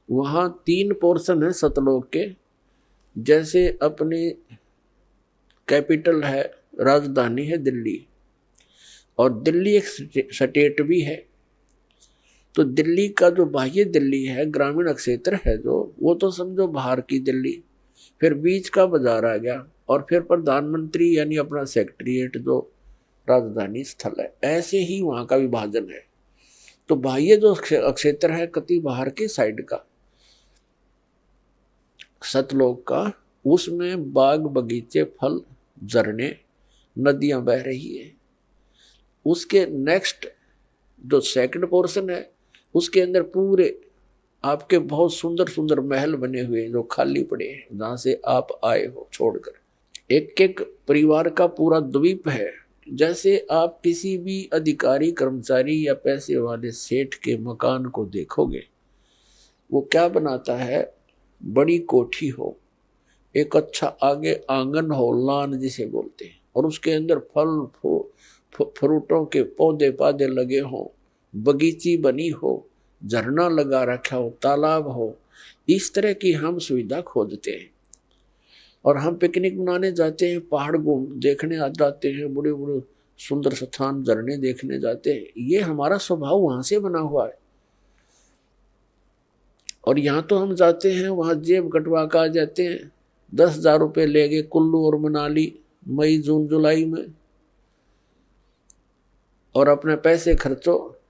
वहाँ 3 पोर्शन है सतलोक के। जैसे अपनी कैपिटल है, राजधानी है दिल्ली, और दिल्ली एक स्टेट भी है। तो दिल्ली का जो बाह्य दिल्ली है, ग्रामीण क्षेत्र है जो, वो तो समझो बाहर की दिल्ली। फिर बीच का बाजार आ गया, और फिर प्रधानमंत्री यानी अपना सेक्रेटरीट जो राजधानी स्थल है। ऐसे ही वहाँ का विभाजन है। तो बाह्य जो क्षेत्र है कति बाहर की साइड का सतलोक का, उसमें बाग बगीचे, फल, झरने, नदियां बह रही है। उसके नेक्स्ट जो सेकंड पोर्शन है, उसके अंदर पूरे आपके बहुत सुंदर सुंदर महल बने हुए हैं जो खाली पड़े हैं, जहां से आप आए हो छोड़कर। एक एक परिवार का पूरा द्वीप है। जैसे आप किसी भी अधिकारी, कर्मचारी या पैसे वाले सेठ के मकान को देखोगे, वो क्या बनाता है, बड़ी कोठी हो, एक अच्छा आगे आंगन हो, लान जिसे बोलते हैं, और उसके अंदर फल फ्रूटों के पौधे पाधे लगे हों, बगीची बनी हो, झरना लगा रखा हो, तालाब हो। इस तरह की हम सुविधा खोजते हैं। और हम पिकनिक मनाने जाते हैं, पहाड़ घूम देखने आ जाते हैं, बड़े बड़े सुंदर स्थान, झरने देखने जाते हैं। ये हमारा स्वभाव वहां से बना हुआ है। और यहाँ तो हम जाते हैं, वहां जेब कटवा कर आ जाते हैं। 10,000 रुपये ले गए कुल्लू और मनाली मई जून जुलाई में, और अपने पैसे खर्चो,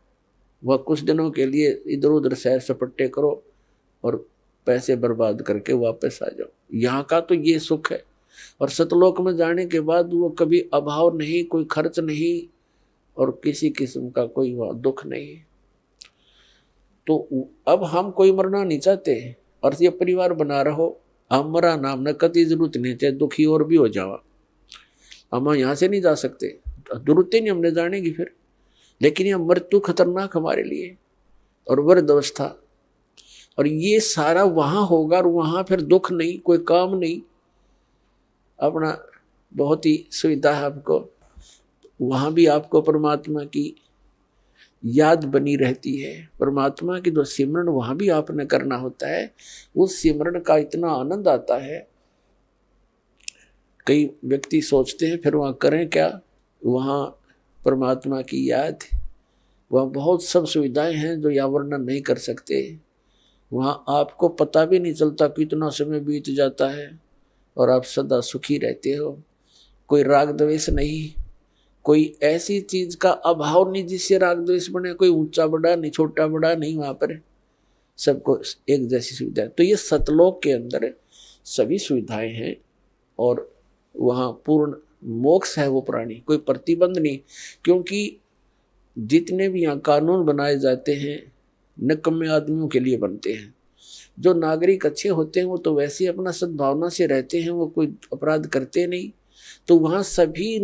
वह कुछ दिनों के लिए इधर उधर सैर सपट्टे करो और पैसे बर्बाद करके वापस आ जाओ। यहाँ का तो ये सुख है। और सतलोक में जाने के बाद वो कभी अभाव नहीं, कोई खर्च नहीं, और किसी किस्म का कोई दुख नहीं। तो अब हम कोई मरना नहीं चाहते, और ये परिवार बना रहो, हम मरा नाम न कति जरूरत नहीं, चाहे दुखी और भी हो जावा, हम यहाँ से नहीं जा सकते, जरूरत ही नहीं हमने जाने की फिर। लेकिन यह मृत्यु खतरनाक हमारे लिए, और वृद्ध अवस्था, और ये सारा वहां होगा, और वहां फिर दुख नहीं, कोई काम नहीं, अपना बहुत ही सुविधा है आपको। वहां भी आपको परमात्मा की याद बनी रहती है। परमात्मा की जो सिमरन वहां भी आपने करना होता है, उस सिमरन का इतना आनंद आता है। कई व्यक्ति सोचते हैं फिर वहां करें क्या, वहां परमात्मा की याद, वहाँ बहुत सब सुविधाएं हैं जो यहाँ वर्णन नहीं कर सकते। वहाँ आपको पता भी नहीं चलता कितना समय बीत जाता है, और आप सदा सुखी रहते हो। कोई राग द्वेष नहीं, कोई ऐसी चीज का अभाव नहीं जिससे राग द्वेष बने। कोई ऊंचा बड़ा नहीं, छोटा बड़ा नहीं, वहाँ पर सबको एक जैसी सुविधा है। तो ये सतलोक के अंदर सभी सुविधाएं हैं, और वहाँ पूर्ण मोक्ष है वो प्राणी, कोई प्रतिबंध नहीं। क्योंकि जितने भी यहाँ कानून बनाए जाते हैं निकम्मे आदमियों के लिए बनते हैं। जो नागरिक अच्छे होते हैं वो तो वैसे ही अपना सद्भावना से रहते हैं, वो कोई अपराध करते नहीं। तो वहाँ सभी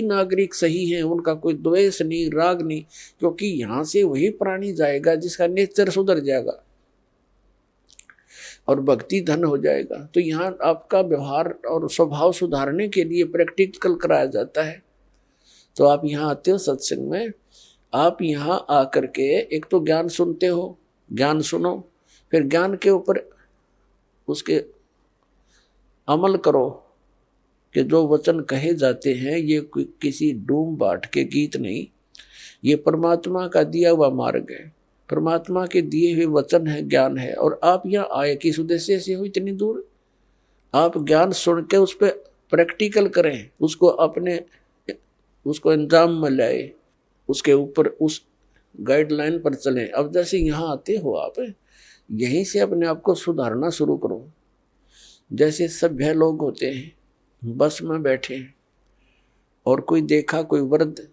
नागरिक सही हैं, उनका कोई द्वेष नहीं, राग नहीं। क्योंकि यहाँ से वही प्राणी जाएगा जिसका नेचर सुधर जाएगा और भक्ति धन हो जाएगा। तो यहाँ आपका व्यवहार और स्वभाव सुधारने के लिए प्रैक्टिकल कराया जाता है। तो आप यहाँ आते हो सत्संग में, आप यहाँ आकर के एक तो ज्ञान सुनते हो, ज्ञान सुनो, फिर ज्ञान के ऊपर उसके अमल करो कि जो वचन कहे जाते हैं ये किसी डूम बाट के गीत नहीं, ये परमात्मा का दिया हुआ मार्ग है, परमात्मा के दिए हुए वचन है, ज्ञान है। और आप यहाँ आए किस उद्देश्य से हो इतनी दूर? आप ज्ञान सुन के उस पर प्रैक्टिकल करें, उसको अंजाम में लाए, उसके ऊपर उस गाइडलाइन पर चलें। अब जैसे यहाँ आते हो आप, यहीं से अपने आप को सुधारना शुरू करो। जैसे सभ्य लोग होते हैं, बस में बैठे और कोई देखा, कोई वृद्ध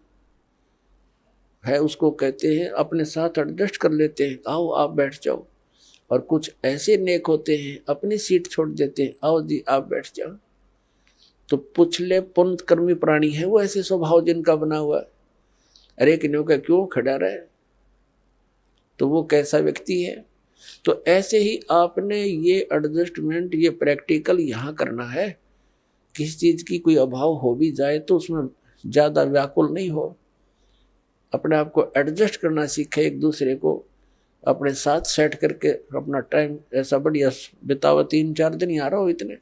है, उसको कहते हैं अपने साथ एडजस्ट कर लेते हैं, आओ आप बैठ जाओ। और कुछ ऐसे नेक होते हैं अपनी सीट छोड़ देते हैं, आओ जी आप बैठ जाओ। तो पुछले पुण्य कर्मी प्राणी है वो, ऐसे स्वभाव जिनका बना हुआ है। अरे किन्हों का क्यों खड़ा रहे, तो वो कैसा व्यक्ति है। तो ऐसे ही आपने ये एडजस्टमेंट, ये प्रैक्टिकल यहाँ करना है। किसी चीज की कोई अभाव हो भी जाए तो उसमें ज्यादा व्याकुल नहीं हो, अपने आप को एडजस्ट करना सीखे एक दूसरे को, अपने साथ सेट करके अपना टाइम ऐसा बढ़िया बितावा, 3-4 दिन यहाँ रहो इतने।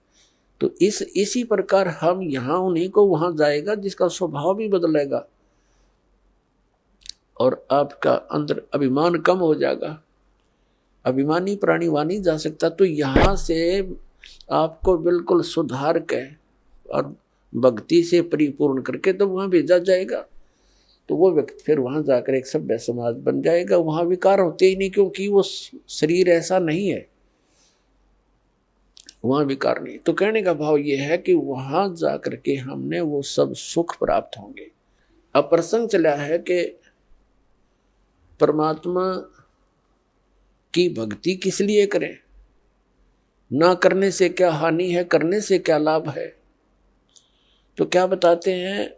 तो इसी प्रकार हम यहाँ उन्हीं को वहां जाएगा जिसका स्वभाव भी बदलेगा और आपका अंदर अभिमान कम हो जाएगा। अभिमानी प्राणी वहां नहीं जा सकता। तो यहाँ से आपको बिल्कुल सुधार के और भक्ति से परिपूर्ण करके तो वहां भेजा जाएगा। तो वो व्यक्ति फिर वहां जाकर एक सभ्य समाज बन जाएगा। वहां विकार होते ही नहीं, क्योंकि वो शरीर ऐसा नहीं है, वहां विकार नहीं। तो कहने का भाव ये है कि वहां जाकर के हमने वो सब सुख प्राप्त होंगे। अब प्रसंग चला है कि परमात्मा की भक्ति किस लिए करें, ना करने से क्या हानि है, करने से क्या लाभ है। तो क्या बताते हैं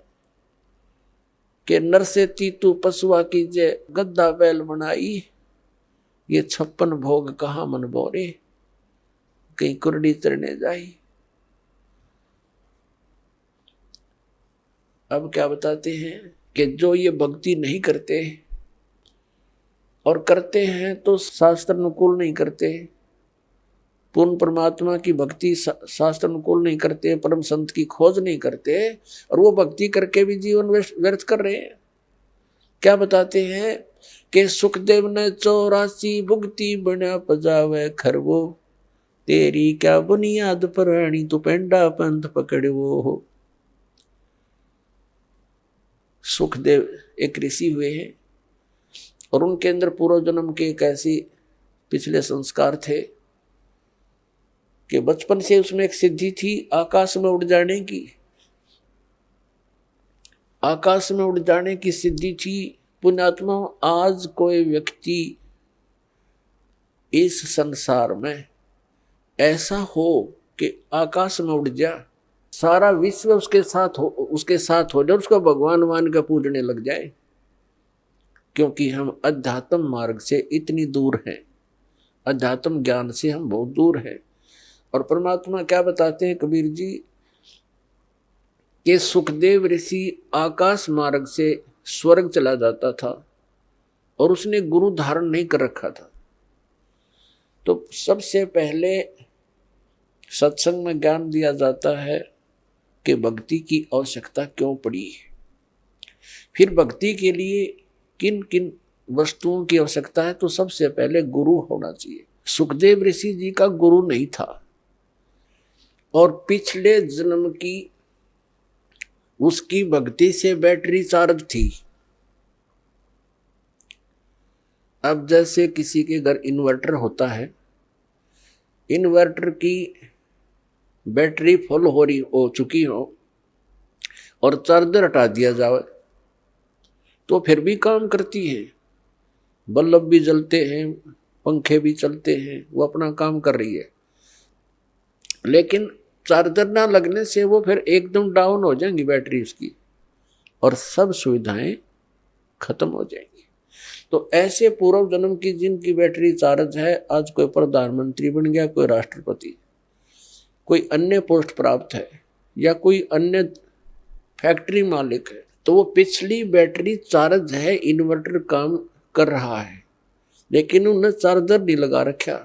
कि नर से तीतु पशुआ कीजे, गद्दा बैल बनाई, ये 56 भोग कहाँ मन बोरे, कहीं कुरडी चरने जाई। अब क्या बताते हैं कि जो ये भक्ति नहीं करते और करते हैं तो शास्त्र अनुकूल नहीं करते, पूर्ण परमात्मा की भक्ति शास्त्र अनुकूल नहीं करते, परम संत की खोज नहीं करते, और वो भक्ति करके भी जीवन व्यर्थ कर रहे हैं। क्या बताते हैं कि सुखदेव ने 84 भुगती बना पजावे खरवो, तेरी क्या बुनियाद पुरानी तू पेंडा पंथ पकड़वो हो। सुखदेव एक ऋषि हुए हैं और उनके अंदर पूर्व जन्म के एक ऐसी पिछले संस्कार थे कि बचपन से उसमें एक सिद्धि थी आकाश में उड़ जाने की। आकाश में उड़ जाने की सिद्धि थी। पुण्यात्मा, आज कोई व्यक्ति इस संसार में ऐसा हो कि आकाश में उड़ जा, सारा विश्व उसके साथ हो जाए, उसको भगवान मान के पूजने लग जाए, क्योंकि हम अध्यात्म मार्ग से इतनी दूर हैं, अध्यात्म ज्ञान से हम बहुत दूर हैं। और परमात्मा क्या बताते हैं कबीर जी कि सुखदेव ऋषि आकाश मार्ग से स्वर्ग चला जाता था और उसने गुरु धारण नहीं कर रखा था। तो सबसे पहले सत्संग में ज्ञान दिया जाता है कि भक्ति की आवश्यकता क्यों पड़ी, फिर भक्ति के लिए किन किन वस्तुओं की आवश्यकता है। तो सबसे पहले गुरु होना चाहिए। सुखदेव ऋषि जी का गुरु नहीं था और पिछले जन्म की उसकी भक्ति से बैटरी चार्ज थी। अब जैसे किसी के घर इन्वर्टर होता है, इन्वर्टर की बैटरी फुल हो चुकी हो और चार्जर हटा दिया जाए तो फिर भी काम करती है, बल्ब भी जलते हैं, पंखे भी चलते हैं, वो अपना काम कर रही है। लेकिन चार्जर ना लगने से वो फिर एकदम डाउन हो जाएंगी बैटरी उसकी और सब सुविधाएं खत्म हो जाएंगी। तो ऐसे पूर्व जन्म की जिनकी बैटरी चार्ज है, आज कोई प्रधानमंत्री बन गया, कोई राष्ट्रपति, कोई अन्य पोस्ट प्राप्त है या कोई अन्य फैक्ट्री मालिक है, तो वो पिछली बैटरी चार्ज है, इन्वर्टर काम कर रहा है, लेकिन उन्हें चार्जर नहीं लगा रखा,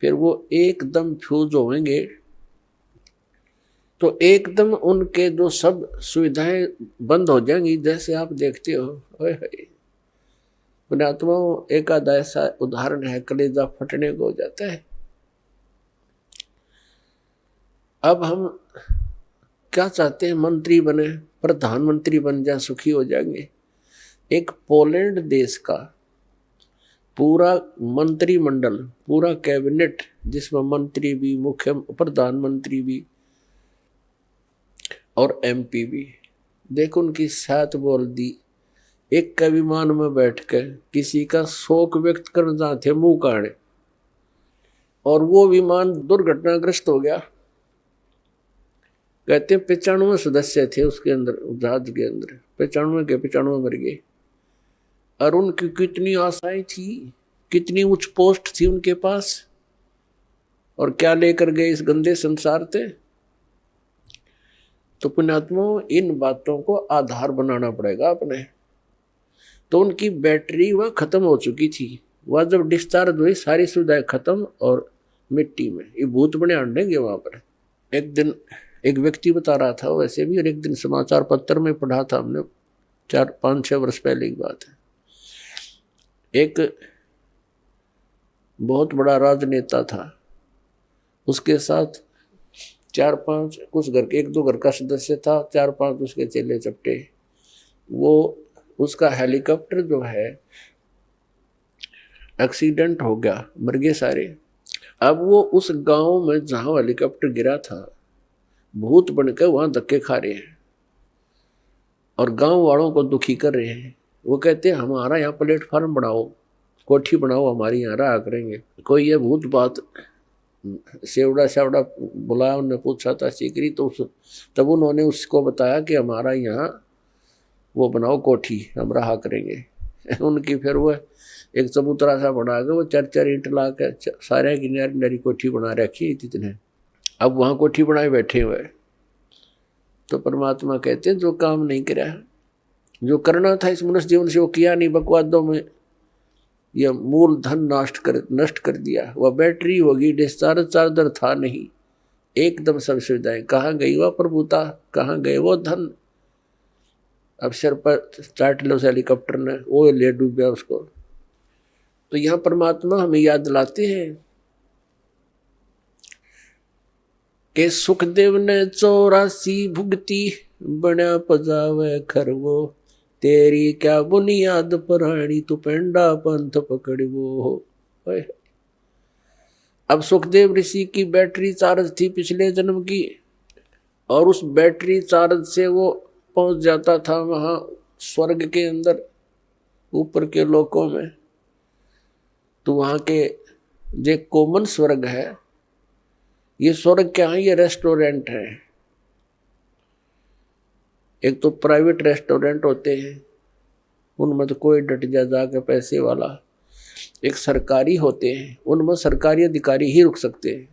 फिर वो एकदम फ्यूज होंगे। तो एकदम उनके जो सब सुविधाएं बंद हो जाएंगी। जैसे आप देखते हो, पुण्यात्मा, एक आधा ऐसा उदाहरण है, कलेजा फटने को हो जाता है। अब हम क्या चाहते हैं, मंत्री बने, प्रधानमंत्री बन जाए, सुखी हो जाएंगे। एक पोलैंड देश का पूरा मंत्रिमंडल, पूरा कैबिनेट, जिसमें मंत्री भी, मुख्य प्रधानमंत्री भी और एमपी भी, देखो उनकी साथ बोल दी, एक का विमान में बैठकर किसी का शोक व्यक्त करना चाहते मुंह काढ़े, और वो विमान दुर्घटनाग्रस्त हो गया। कहते 95 सदस्य थे उसके अंदर, जहाज के अंदर 95 मर गए। और उनकी कितनी आशाएं थी, कितनी उच्च पोस्ट थी उनके पास, और क्या लेकर गए इस गंदे संसार से। तो पुण्यात्मा, इन बातों को आधार बनाना पड़ेगा अपने। तो उनकी बैटरी वह खत्म हो चुकी थी। वह जब डिस्चार्ज हुई सारी सुविधाएं खत्म और मिट्टी में, ये भूत बने अंडेंगे वहां पर। एक दिन एक व्यक्ति बता रहा था वैसे भी, और एक दिन समाचार पत्र में पढ़ा था हमने, 4-5-6 वर्ष पहले की बात है। एक बहुत बड़ा राजनेता था, उसके साथ 4-5 कुछ घर के 1-2 घर का सदस्य था, 4-5 उसके चेले चपटे। वो उसका हेलीकॉप्टर जो है एक्सीडेंट हो गया, मर गए सारे। अब वो उस गांव में जहां हेलीकॉप्टर गिरा था भूत बनकर वहां धक्के खा रहे हैं और गांव वालों को दुखी कर रहे हैं। वो कहते हैं हमारा यहाँ प्लेटफार्म बनाओ, कोठी बनाओ, हमारी यहाँ रहा करेंगे। कोई ये भूत बात सेवड़ा सेवड़ा बुलाया, उन्होंने पूछा था सीकरी, तो तब उन्होंने उसको बताया कि हमारा यहाँ वो बनाओ कोठी, हम रहा करेंगे। उनकी फिर वो एक चबूतरा सा बना के वो 4-4 ईंट ला के सारे की नरी कोठी बना रखी इतने। अब वहाँ कोठी बनाए बैठे हुए। तो परमात्मा कहते हैं जो काम नहीं करा, जो करना था इस मनुष्य जीवन से वो किया नहीं, बकवादों में यह मूल धन नष्ट कर दिया। वह बैटरी होगी, डिस्चार्ज चार्जर था नहीं, एकदम सब सुविधाएं। कहाँ गई वह प्रभुता, कहाँ गए वो धन। अब सिर पर चाट लो हेलीकॉप्टर ने, वो ले डूबा उसको। तो यहाँ परमात्मा हमें याद दिलाते हैं कि सुखदेव ने 84 भुगती, बना पजावे खरवो, तेरी क्या बुनियाद पराणी, तू पेंडा पंथ पकड़वो। अब सुखदेव ऋषि की बैटरी चार्ज थी पिछले जन्म की, और उस बैटरी चार्ज से वो पहुंच जाता था वहां स्वर्ग के अंदर, ऊपर के लोकों में। तो वहां के जो कॉमन स्वर्ग है, ये स्वर्ग क्या है, ये रेस्टोरेंट है। एक तो प्राइवेट रेस्टोरेंट होते हैं, उनमें तो कोई डट जाके पैसे वाला। एक सरकारी होते हैं, उनमें सरकारी अधिकारी ही रुक सकते हैं।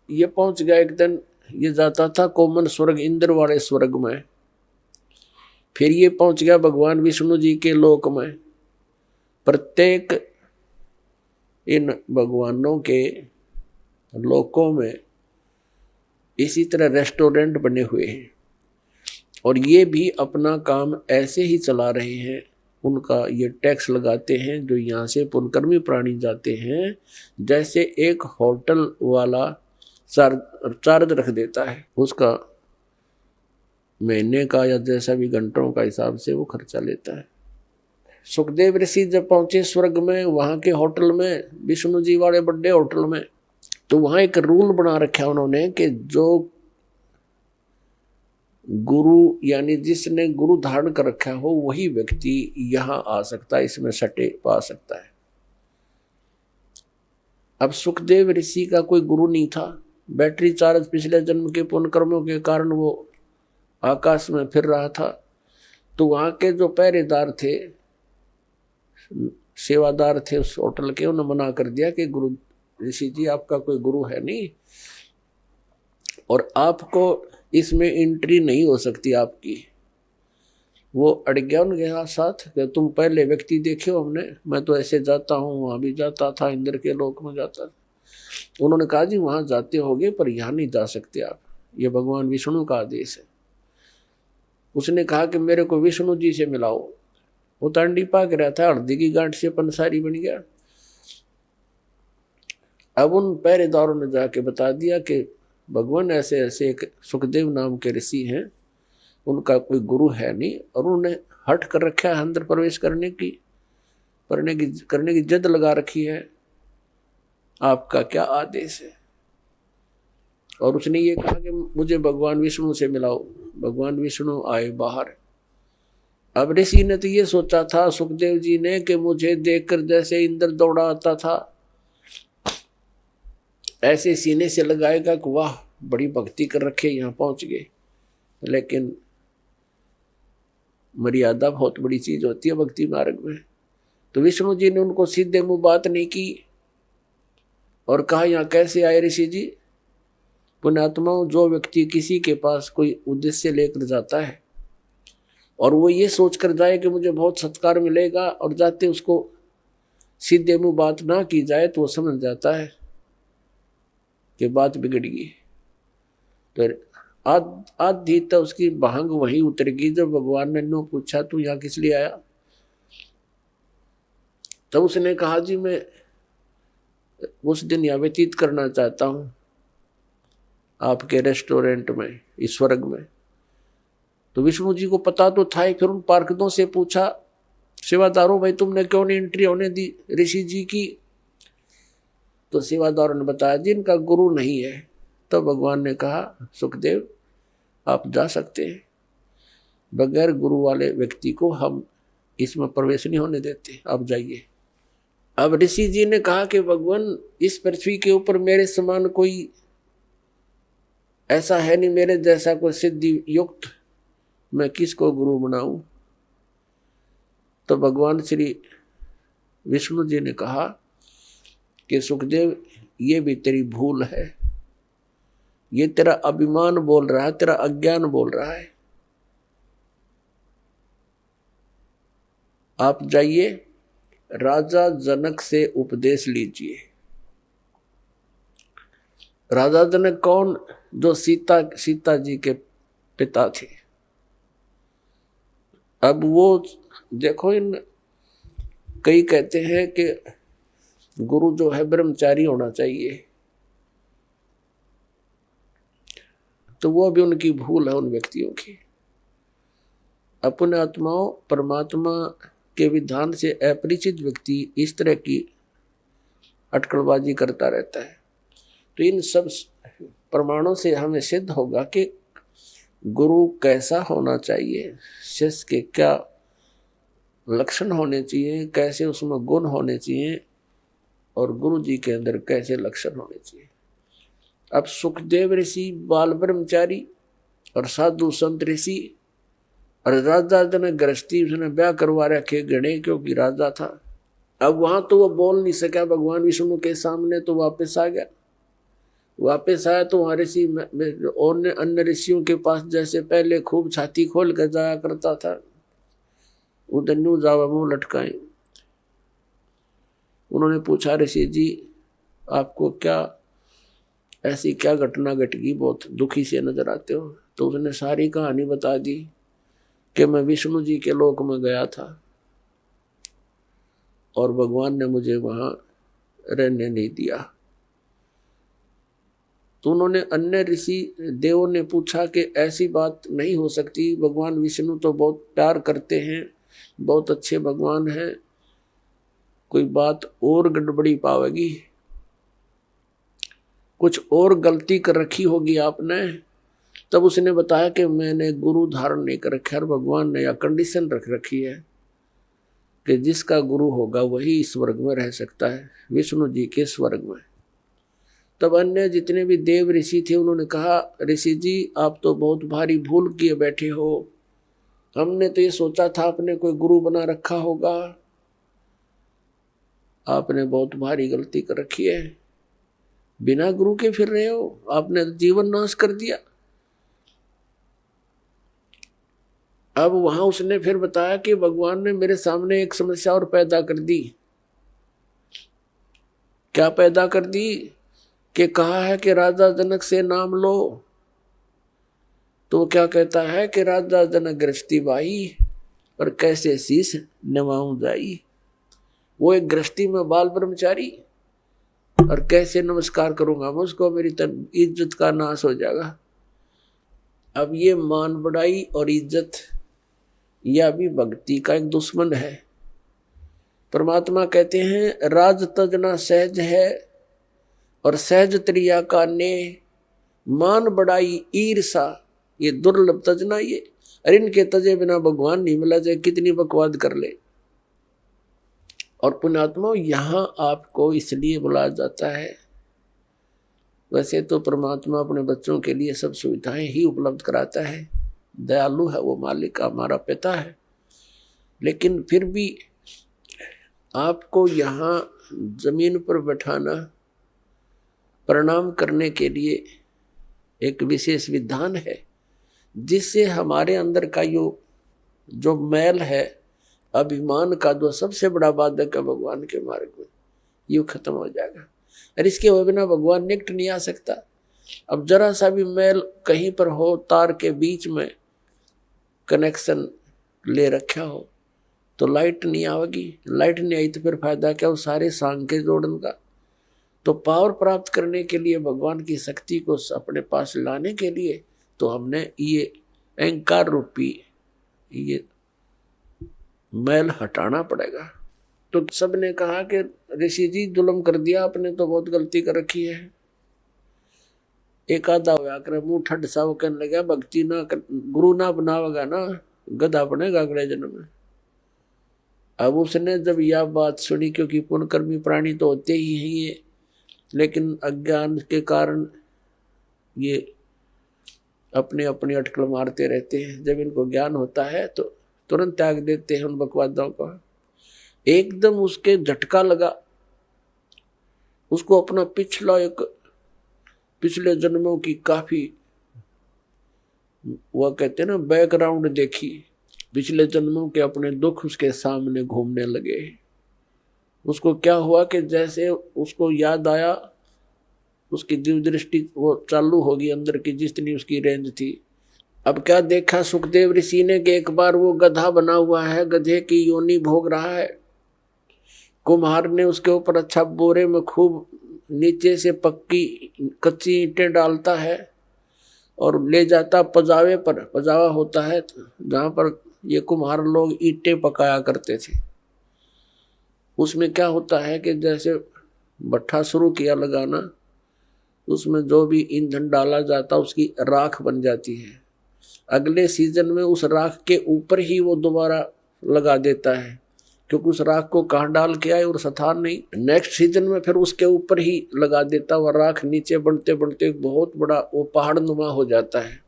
ये पहुंच गया एक दिन, ये जाता था कॉमन स्वर्ग, इंद्र वाले स्वर्ग में। फिर ये पहुंच गया भगवान विष्णु जी के लोक में। प्रत्येक इन भगवानों के लोकों में इसी तरह रेस्टोरेंट बने हुए हैं, और ये भी अपना काम ऐसे ही चला रहे हैं। उनका ये टैक्स लगाते हैं जो यहाँ से पुण्यकर्मी प्राणी जाते हैं, जैसे एक होटल वाला चार्ज रख देता है, उसका महीने का या जैसा भी घंटों का हिसाब से वो खर्चा लेता है। सुखदेव ऋषि जब पहुंचे स्वर्ग में, वहां के होटल में, विष्णु जी वाले बड़े होटल में, तो वहां एक रूल बना रखा उन्होंने कि जो गुरु यानी जिसने गुरु धारण कर रखा हो वही व्यक्ति यहां आ सकता है, इसमें सटे पा सकता है। अब सुखदेव ऋषि का कोई गुरु नहीं था, बैटरी चार्ज पिछले जन्म के पुण्य कर्मों के कारण वो आकाश में फिर रहा था। तो वहां के जो पहरेदार थे, सेवादार थे उस होटल के, उन्होंने मना कर दिया कि गुरु ऋषि जी आपका कोई गुरु है नहीं, और आपको इसमें एंट्री नहीं हो सकती आपकी। वो अड़ गया उनके साथ कि तुम पहले व्यक्ति देखे हो हमने, मैं तो ऐसे जाता हूँ, वहां भी जाता था, इंद्र के लोक में जाता था। उन्होंने कहा जी वहां जाते होगे पर यहाँ नहीं जा सकते आप, ये भगवान विष्णु का आदेश है। उसने कहा कि मेरे को विष्णु जी से मिलाओ। वो तांडी पाक रहा था, हल्दी की गांठ से पंसारी बन गया। अब उन पहरेदारों ने जाके बता दिया कि भगवान ऐसे ऐसे एक सुखदेव नाम के ऋषि हैं, उनका कोई गुरु है नहीं, और उन्होंने हट कर रखा है अंदर प्रवेश करने की जिद लगा रखी है, आपका क्या आदेश है। और उसने ये कहा कि मुझे भगवान विष्णु से मिलाओ। भगवान विष्णु आए बाहर। अब ऋषि ने तो ये सोचा था सुखदेव जी ने कि मुझे देखकर जैसे इंद्र दौड़ा आता था ऐसे सीने से लगाएगा कि वाह बड़ी भक्ति कर रखे, यहाँ पहुंच गए। लेकिन मर्यादा बहुत बड़ी चीज होती है भक्ति मार्ग में। तो विष्णु जी ने उनको सीधे मुंह बात नहीं की और कहा यहाँ कैसे आए ऋषि जी। पुण्यात्माओं, जो व्यक्ति किसी के पास कोई उद्देश्य लेकर जाता है और वो ये सोच कर जाए कि मुझे बहुत सत्कार मिलेगा, और जाते उसको सीधे मुंह बात ना की जाए तो वो समझ जाता है कि बात बिगड़ गई। तो आधी तो उसकी भांग वहीं उतर गई जब भगवान ने नो पूछा तू यहाँ किस लिए आया। तब उसने कहा जी मैं उस दिन यहाँ व्यतीत करना चाहता हूँ आपके रेस्टोरेंट में, इस स्वर्ग में। तो विष्णु जी को पता तो था ही, फिर उन पार्षदों से पूछा, सेवादारों भाई तुमने क्यों नहीं एंट्री होने दी ऋषि जी की। तो सेवादारों ने बताया जी इनका गुरु नहीं है। तो भगवान ने कहा सुखदेव आप जा सकते हैं, बगैर गुरु वाले व्यक्ति को हम इसमें प्रवेश नहीं होने देते, आप जाइए। अब ऋषि जी ने कहा कि भगवान इस पृथ्वी के ऊपर मेरे समान कोई ऐसा है नहीं, मेरे जैसा कोई सिद्धि युक्त, मैं किसको गुरु बनाऊं। तो भगवान श्री विष्णु जी ने कहा कि सुखदेव ये भी तेरी भूल है, ये तेरा अभिमान बोल रहा है, तेरा अज्ञान बोल रहा है। आप जाइए राजा जनक से उपदेश लीजिए। राजा जनक कौन? जो सीता जी के पिता थे। अब वो देखो, इन कई कहते हैं कि गुरु जो है ब्रह्मचारी होना चाहिए, तो वो भी उनकी भूल है उन व्यक्तियों की। अपने आत्माओं परमात्मा के विधान से अपरिचित व्यक्ति इस तरह की अटकलबाजी करता रहता है। तो इन सब प्रमाणों से हमें सिद्ध होगा कि गुरु कैसा होना चाहिए, शिष्य के क्या लक्षण होने चाहिए, कैसे उसमें गुण होने चाहिए, और गुरु जी के अंदर कैसे लक्षण होने चाहिए। अब सुखदेव ऋषि बाल ब्रह्मचारी और साधु संत ऋषि और राजा जनक गृहस्थी, उसने ब्याह करवा रखे गणे क्योंकि राजा था। अब वहां तो वो बोल नहीं सका भगवान विष्णु के सामने, तो वापस आ गया। वापस आया तो वहां ऋषि और अन्य ऋषियों के पास जैसे पहले खूब छाती खोल कर जाया करता था, उधर न्यू जावा मुंह लटकाए। उन्होंने पूछा ऋषि जी आपको क्या ऐसी क्या घटना घट गई, बहुत दुखी से नजर आते हो। तो उसने सारी कहानी बता दी कि मैं विष्णु जी के लोक में गया था और भगवान ने मुझे वहां रहने नहीं दिया। तो उन्होंने अन्य ऋषि देवों ने पूछा कि ऐसी बात नहीं हो सकती, भगवान विष्णु तो बहुत प्यार करते हैं, बहुत अच्छे भगवान हैं, कोई बात और गड़बड़ी पावेगी, कुछ और गलती कर रखी होगी आपने। तब उसने बताया कि मैंने गुरु धारण नहीं कर रखा, और भगवान ने यह कंडीशन रख रखी है कि जिसका गुरु होगा वही स्वर्ग में रह सकता है, विष्णु जी के स्वर्ग में। तब अन्य जितने भी देव ऋषि थे उन्होंने कहा ऋषि जी आप तो बहुत भारी भूल किए बैठे हो, हमने तो ये सोचा था आपने कोई गुरु बना रखा होगा, आपने बहुत भारी गलती कर रखी है, बिना गुरु के फिर रहे हो, आपने जीवन नाश कर दिया। अब वहां उसने फिर बताया कि भगवान ने मेरे सामने एक समस्या और पैदा कर दी। क्या पैदा कर दी? कि कहा है कि राजा जनक से नाम लो, तो क्या कहता है कि राजा जनक गृहस्थी बाई और कैसे शीश नवाऊं जाई। वो एक गृहस्थी में बाल ब्रह्मचारी, और कैसे नमस्कार करूंगा मैं उसको, मेरी इज्जत का नाश हो जाएगा। अब ये मान बढ़ाई और इज्जत यह भी भक्ति का एक दुश्मन है। परमात्मा कहते हैं राज तजना सहज है और सहज त्रिया का ने, मान बढ़ाई ईर्षा ये दुर्लभ तजना ये, और इनके तजे बिना भगवान नहीं मिला, चाहे कितनी बकवाद कर ले। और पुण्यात्मा यहाँ आपको इसलिए बुलाया जाता है, वैसे तो परमात्मा अपने बच्चों के लिए सब सुविधाएं ही उपलब्ध कराता है, दयालु है वो, मालिक हमारा पिता है, लेकिन फिर भी आपको यहाँ जमीन पर बैठाना प्रणाम करने के लिए एक विशेष विधान है, जिससे हमारे अंदर का यो जो मैल है अभिमान का, जो सबसे बड़ा बाधक है भगवान के मार्ग में, ये खत्म हो जाएगा। और इसके बिना भगवान निकट नहीं आ सकता। अब जरा सा भी मैल कहीं पर हो, तार के बीच में कनेक्शन ले रखा हो तो लाइट नहीं आएगी। लाइट नहीं आई तो फिर फायदा क्या, वो सारे सांग के जोड़न का। तो पावर प्राप्त करने के लिए, भगवान की शक्ति को अपने पास लाने के लिए, तो हमने ये अहंकार रूपी ये मैल हटाना पड़ेगा। तो सबने कहा कि ऋषि जी जुल्म कर दिया आपने, तो बहुत गलती कर रखी है। एक आधा होया करे मुंह ठड सा, वो कहने लगा भक्ति ना गुरु ना बनावेगा ना, गधा बनेगा अगले जन्म में। अब उसने जब यह बात सुनी, क्योंकि पुण्यकर्मी प्राणी तो होते ही हैं ये, लेकिन अज्ञान के कारण ये अपने अपनी अटकल मारते रहते हैं। जब इनको ज्ञान होता है तो तुरंत त्याग देते हैं उन बकवादों को। एकदम उसके झटका लगा, उसको अपना पिछले जन्मों की काफी, वह कहते हैं ना, बैकग्राउंड देखी। पिछले जन्मों के अपने दुख उसके सामने घूमने लगे। उसको क्या हुआ कि जैसे उसको याद आया, उसकी दिव्य दृष्टि वो चालू होगी अंदर की, जितनी उसकी रेंज थी। अब क्या देखा सुखदेव ऋषि ने कि एक बार वो गधा बना हुआ है, गधे की योनि भोग रहा है। कुम्हार ने उसके ऊपर अच्छा बोरे में खूब नीचे से पक्की कच्ची ईंटें डालता है और ले जाता पजावे पर। पजावा होता है जहाँ पर ये कुम्हार लोग ईंटें पकाया करते थे। उसमें क्या होता है कि जैसे भट्ठा शुरू किया लगाना, उसमें जो भी ईंधन डाला जाता उसकी राख बन जाती है। अगले सीजन में उस राख के ऊपर ही वो दोबारा लगा देता है, क्योंकि उस राख को कहाँ डाल के आए और स्थान नहीं। नेक्स्ट सीजन में फिर उसके ऊपर ही लगा देता। वह राख नीचे बढ़ते बढ़ते बहुत बड़ा वो पहाड़ नुमा हो जाता है,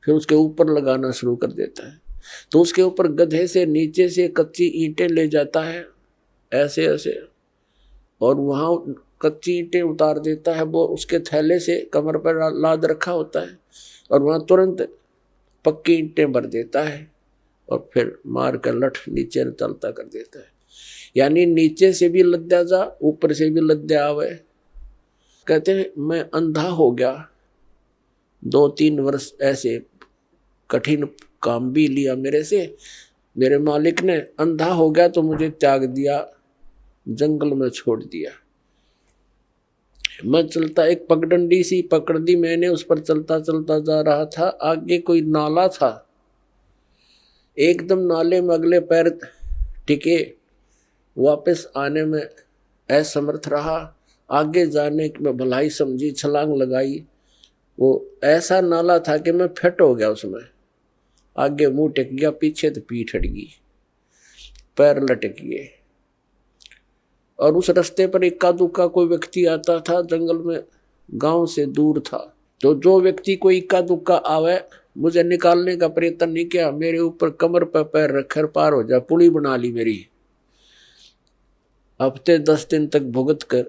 फिर उसके ऊपर लगाना शुरू कर देता है। तो उसके ऊपर गधे से नीचे से कच्ची ईंटें ले जाता है ऐसे ऐसे, और वहाँ कच्ची ईंटें उतार देता है। वो उसके थैले से कमर पर लाद रखा होता है, और वहाँ तुरंत पक्की ईंटें भर देता है और फिर मार कर लठ नीचे चलता कर देता है। यानी नीचे से भी लद्या जा, ऊपर से भी लद्या आवे। कहते हैं मैं अंधा हो गया, 2-3 वर्ष ऐसे कठिन काम भी लिया मेरे से। मेरे मालिक ने अंधा हो गया तो मुझे त्याग दिया, जंगल में छोड़ दिया। मैं चलता, एक पगडंडी सी पकड़ दी मैंने, उस पर चलता चलता जा रहा था। आगे कोई नाला था, एकदम नाले में अगले पैर टिके, वापस आने में असमर्थ रहा। आगे जाने की मैं भलाई समझी, छलांग लगाई। वो ऐसा नाला था कि मैं फिट हो गया उसमें। आगे मुंह टिक गया, पीछे तो पीठ हट गई, पैर लटक गए। और उस रास्ते पर इक्का दुक्का कोई व्यक्ति आता था, जंगल में गांव से दूर था। तो जो व्यक्ति कोई इक्का दुक्का आवे, मुझे निकालने का प्रयत्न नहीं किया, मेरे ऊपर कमर पर पैर रखकर पार हो जा, पुली बना ली मेरी। हफ्ते 10 दिन तक भुगत कर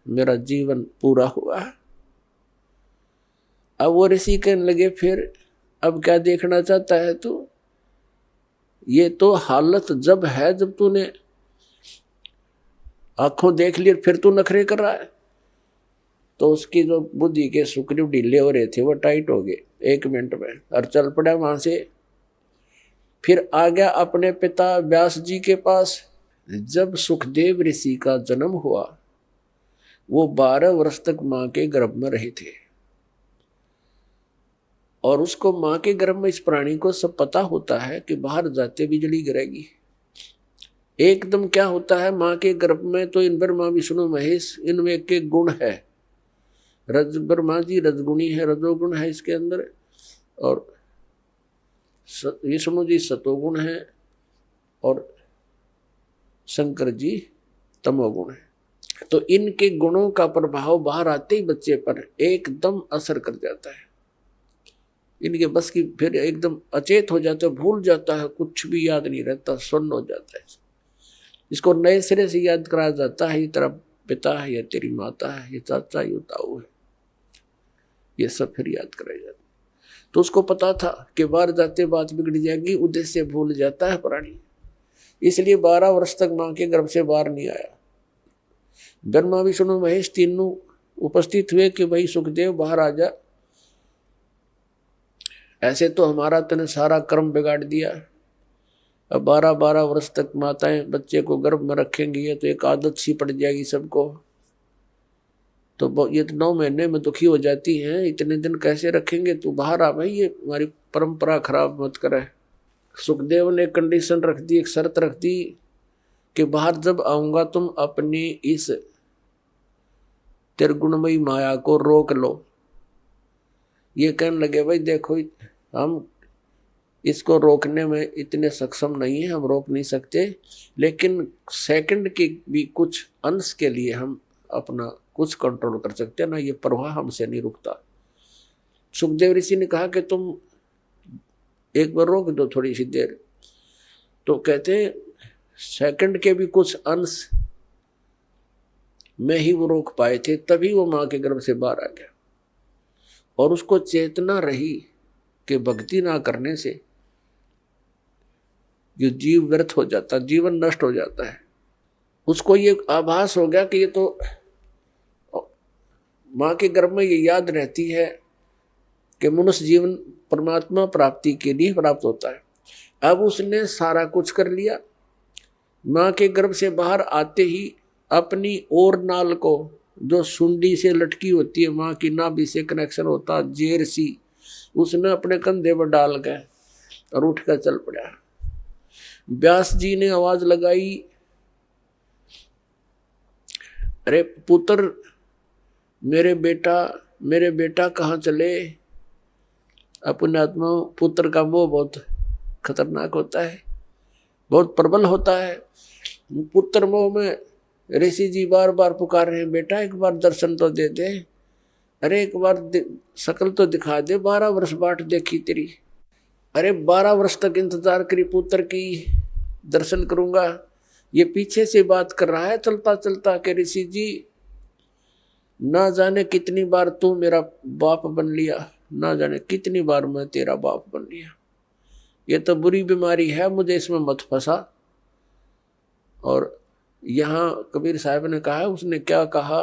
मेरा जीवन पूरा हुआ। अब वो ऋषि कहने लगे, फिर अब क्या देखना चाहता है तू? ये तो हालत जब है जब तूने आंखों देख लिया, फिर तू नखरे कर रहा है। तो उसकी जो बुद्धि के सुकरीव ढीले हो रहे थे वो टाइट हो गए 1 मिनट में, और चल पड़ा वहां से। फिर आ गया अपने पिता व्यास जी के पास। जब सुखदेव ऋषि का जन्म हुआ, वो 12 वर्ष तक मां के गर्भ में रहे थे, और उसको मां के गर्भ में इस प्राणी को सब पता होता है कि बाहर जाते बिजली गिरेगी। एकदम क्या होता है, मां के गर्भ में तो इन ब्रह्मा विष्णु महेश, इनमें के गुण है। ब्रह्मा जी रजगुणी है, रजोगुण है इसके अंदर, और विष्णु जी सतोगुण है, और शंकर जी तमोगुण है। तो इनके गुणों का प्रभाव बाहर आते ही बच्चे पर एकदम असर कर जाता है। इनके बस की, फिर एकदम अचेत हो जाता है, भूल जाता है, कुछ भी याद नहीं रहता, सुन्न हो जाता है। इसको नए सिरे से याद कराया जाता है, ये तेरा पिता है, ये तेरी माता है, ये चाचा, ये ताऊ है, ये सब फिर याद कराया जाता है। तो उसको पता था कि बाहर जाते बात बिगड़ जाएगी, उद्देश्य भूल जाता है प्राणी, इसलिए 12 वर्ष तक मां के गर्भ से बाहर नहीं आया। ब्रह्मा विष्णु महेश तीनों उपस्थित हुए कि भाई सुखदेव बाहर आ जा, ऐसे तो हमारा तने सारा कर्म बिगाड़ दिया, अब 12-12 वर्ष तक माताएं बच्चे को गर्भ में रखेंगी, ये तो एक आदत सी पड़ जाएगी सबको, तो ये तो 9 महीने में दुखी हो जाती हैं, इतने दिन कैसे रखेंगे, तू बाहर आ भाई, ये हमारी परंपरा खराब मत करे। सुखदेव ने कंडीशन रख दी, एक शर्त रख दी कि बाहर जब आऊंगा तुम अपनी इस त्रिगुणमयी माया को रोक लो। ये कहने लगे भाई देखो हम इसको रोकने में इतने सक्षम नहीं है, हम रोक नहीं सकते, लेकिन सेकंड के भी कुछ अंश के लिए हम अपना कुछ कंट्रोल कर सकते हैं ना, ये प्रवाह हमसे नहीं रुकता। सुखदेव ऋषि ने कहा कि तुम एक बार रोक दो थोड़ी सी देर, तो कहते सेकंड के भी कुछ अंश में ही वो रोक पाए थे, तभी वो मां के गर्भ से बाहर आ गया। और उसको चेतना रही कि भक्ति ना करने से ये जीव व्यर्थ हो जाता, जीवन नष्ट हो जाता है। उसको ये आभास हो गया कि ये तो मां के गर्भ में ये याद रहती है कि मनुष्य जीवन परमात्मा प्राप्ति के लिए प्राप्त होता है। अब उसने सारा कुछ कर लिया, मां के गर्भ से बाहर आते ही अपनी और नाल को, जो सुंडी से लटकी होती है मां की नाभि से कनेक्शन होता, जेर सी, उसने अपने कंधे पर डाल गए और उठकर चल पड़ा। व्यास जी ने आवाज लगाई, अरे पुत्र मेरे बेटा कहाँ चले। अपने आत्मा पुत्र का मोह बहुत खतरनाक होता है, बहुत प्रबल होता है। पुत्र मोह में ऋषि जी बार बार पुकार रहे हैं, बेटा एक बार दर्शन तो दे दे, अरे एक बार शकल तो दिखा दे, 12 वर्ष बाट देखी तेरी, अरे 12 वर्ष तक इंतजार करी पुत्र की, दर्शन करूंगा। ये पीछे से बात कर रहा है चलता चलता कि ऋषि जी ना जाने कितनी बार तू मेरा बाप बन लिया, ना जाने कितनी बार मैं तेरा बाप बन लिया, ये तो बुरी बीमारी है, मुझे इसमें मत फंसा। और यहाँ कबीर साहब ने कहा, उसने क्या कहा,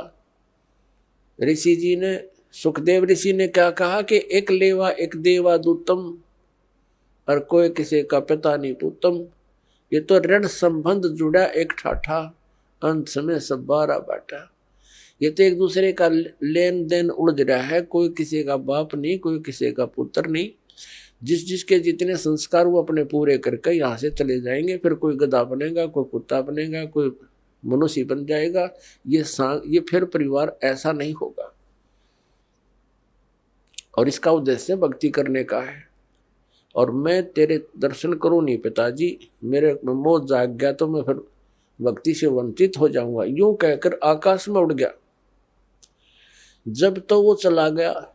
ऋषि जी ने, सुखदेव ऋषि ने क्या कहा कि एक लेवा एक देवा दूतम, और कोई किसी का पिता नहीं पूतम। ये तो ऋण संबंध जुड़ा एक ठाठा, अंत में सब 12 बाटा। ये तो एक दूसरे का लेन देन उलझ रहा है, कोई किसी का बाप नहीं, कोई किसी का पुत्र नहीं। जिसके जितने संस्कार वो अपने पूरे करके यहाँ से चले जाएंगे, फिर कोई गधा बनेगा, कोई कुत्ता बनेगा, कोई मनुष्य बन जाएगा। ये फिर परिवार ऐसा नहीं होगा। और इसका उद्देश्य भक्ति करने का है। और मैं तेरे दर्शन करूं नहीं पिताजी, मेरे मोह जाग गया तो मैं फिर भक्ति से वंचित हो जाऊंगा। यूं कहकर आकाश में उड़ गया। जब तो वो चला गया,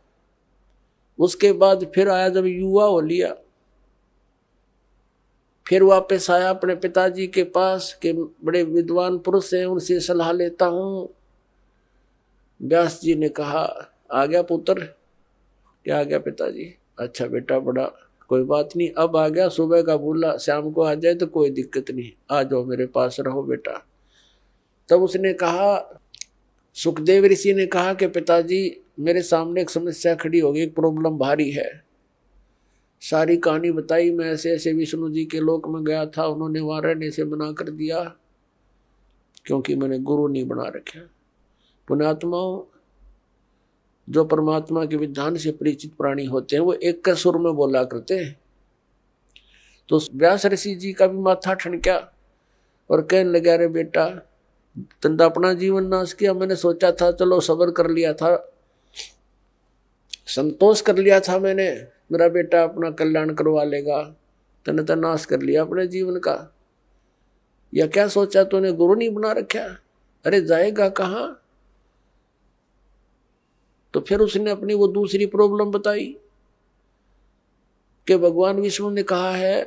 उसके बाद फिर आया, जब युवा हो लिया, फिर वापस आया अपने पिताजी के पास के बड़े विद्वान पुरुष हैं, उनसे सलाह लेता हूं। व्यास जी ने कहा, आ गया पुत्र? क्या आ गया पिताजी? अच्छा बेटा, बड़ा कोई बात नहीं, अब आ गया, सुबह का बोला, शाम को आ जाए तो कोई दिक्कत नहीं, आ जाओ मेरे पास रहो बेटा। तब उसने कहा, सुखदेव ऋषि ने कहा कि पिताजी मेरे सामने एक समस्या खड़ी हो गई, एक प्रॉब्लम भारी है। सारी कहानी बताई, मैं ऐसे ऐसे विष्णु जी के लोक में गया था, उन्होंने वहां रहने से मना कर दिया क्योंकि मैंने गुरु नहीं बना रखा। पुण्यात्माओं, जो परमात्मा के विधान से परिचित प्राणी होते हैं वो एक के सुर में बोला करते हैं। तो व्यास ऋषि जी का भी माथा ठनका और कहने लगा, अरे बेटा तंदा अपना जीवन नाश किया, मैंने सोचा था चलो सब्र कर लिया था, संतोष कर लिया था मैंने, मेरा बेटा अपना कल्याण करवा लेगा, तने तो नाश कर लिया अपने जीवन का। या क्या सोचा तूने, गुरु नहीं बना रखा? अरे जाएगा कहाँ? तो फिर उसने अपनी वो दूसरी प्रॉब्लम बताई कि भगवान विष्णु ने कहा है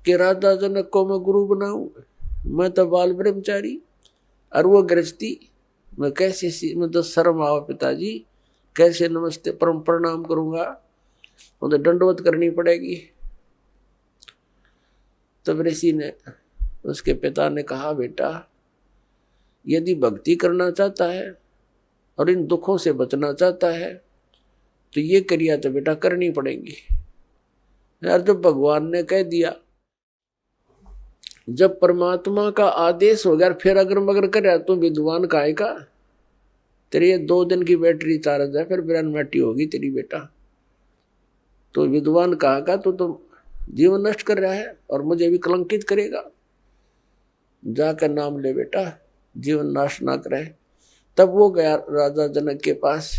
कि राजा जनक को मैं गुरु बनाऊं, मैं तो बाल ब्रह्मचारी, और वो गृहस्थी, मैं कैसे, मैं तो शर्म आओ पिताजी, कैसे नमस्ते परम प्रणाम करूंगा। तो दंडवत करनी पड़ेगी। तब ऋषि ने, उसके पिता ने कहा, बेटा यदि भक्ति करना चाहता है और इन दुखों से बचना चाहता है तो ये क्रिया तो बेटा करनी पड़ेगी। यार जब भगवान ने कह दिया, जब परमात्मा का आदेश हो गया फिर अगर मगर कर तो विद्वान काहे का, तेरी ये 2 दिन की बैटरी चार्ज है, फिर ब्रह्मटी होगी तेरी बेटा। तो विद्वान कहा का तो जीवन नष्ट कर रहा है और मुझे भी कलंकित करेगा। जाकर नाम ले बेटा, जीवन नाश ना करे। तब वो गया राजा जनक के पास।